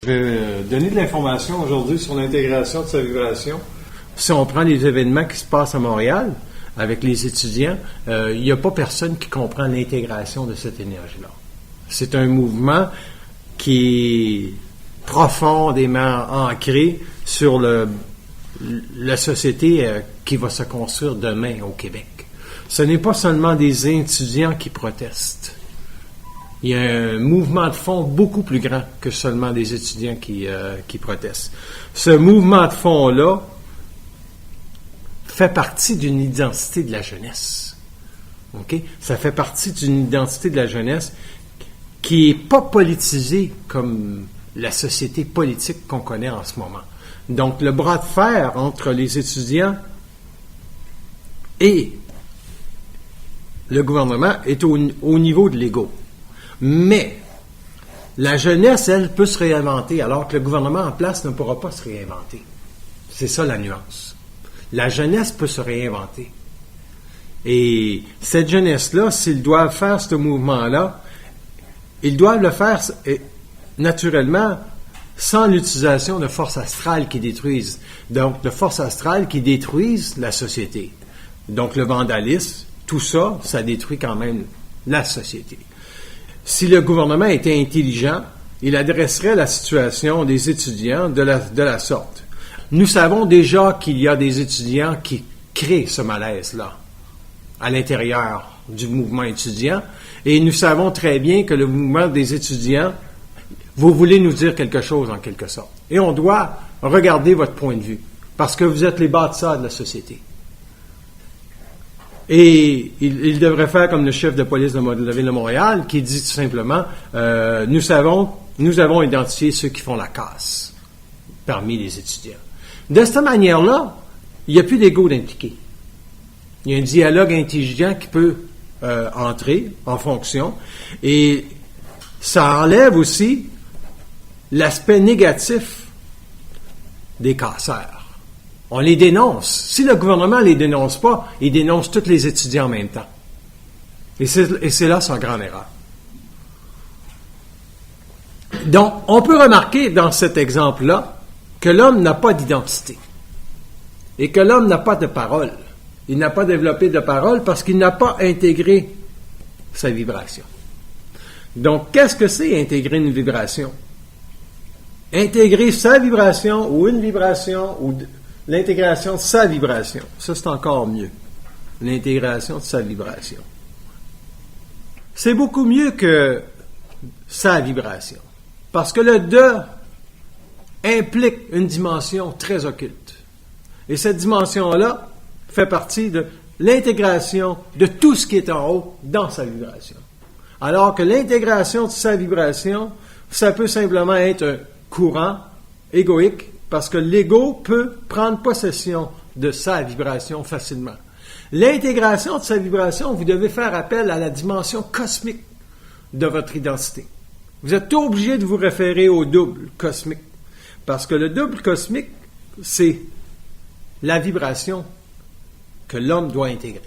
Je vais donner de l'information aujourd'hui sur l'intégration de sa vibration. Si on prend les événements qui se passent à Montréal avec les étudiants, il n'y a pas personne qui comprend l'intégration de cette énergie-là. C'est un mouvement qui est profondément ancré sur la société qui va se construire demain au Québec. Ce n'est pas seulement des étudiants qui protestent. Il y a un mouvement de fond beaucoup plus grand que seulement des étudiants qui protestent. Ce mouvement de fond-là fait partie d'une identité de la jeunesse. Okay? Ça fait partie d'une identité de la jeunesse qui n'est pas politisée comme la société politique qu'on connaît en ce moment. Donc, le bras de fer entre les étudiants et le gouvernement est au niveau de l'ego. Mais la jeunesse, elle, peut se réinventer, alors que le gouvernement en place ne pourra pas se réinventer. C'est ça la nuance. La jeunesse peut se réinventer. Et cette jeunesse-là, s'ils doivent faire ce mouvement-là, ils doivent le faire naturellement sans l'utilisation de forces astrales qui détruisent. Donc, de forces astrales qui détruisent la société. Donc, le vandalisme, tout ça, ça détruit quand même la société. Si le gouvernement était intelligent, il adresserait la situation des étudiants de la sorte. Nous savons déjà qu'il y a des étudiants qui créent ce malaise-là à l'intérieur du mouvement étudiant, et nous savons très bien que le mouvement des étudiants, vous voulez nous dire quelque chose en quelque sorte. Et on doit regarder votre point de vue, parce que vous êtes les bâtisseurs de la société. Et il devrait faire comme le chef de police de la Ville de Montréal, qui dit tout simplement, nous avons identifié ceux qui font la casse parmi les étudiants. De cette manière-là, il n'y a plus d'ego d'impliqué. Il y a un dialogue intelligent qui peut entrer en fonction, et ça enlève aussi l'aspect négatif des casseurs. On les dénonce. Si le gouvernement ne les dénonce pas, il dénonce tous les étudiants en même temps. Et c'est là sa grande erreur. Donc, on peut remarquer dans cet exemple-là que l'homme n'a pas d'identité et que l'homme n'a pas de parole. Il n'a pas développé de parole parce qu'il n'a pas intégré sa vibration. Donc, qu'est-ce que c'est intégrer une vibration? Intégrer sa vibration ou une vibration ou l'intégration de sa vibration. Ça, c'est encore mieux. L'intégration de sa vibration. C'est beaucoup mieux que sa vibration. Parce que le « de » implique une dimension très occulte. Et cette dimension-là fait partie de l'intégration de tout ce qui est en haut dans sa vibration. Alors que l'intégration de sa vibration, ça peut simplement être un courant égoïque, parce que l'ego peut prendre possession de sa vibration facilement. L'intégration de sa vibration, vous devez faire appel à la dimension cosmique de votre identité. Vous êtes obligé de vous référer au double cosmique, parce que le double cosmique, c'est la vibration que l'homme doit intégrer.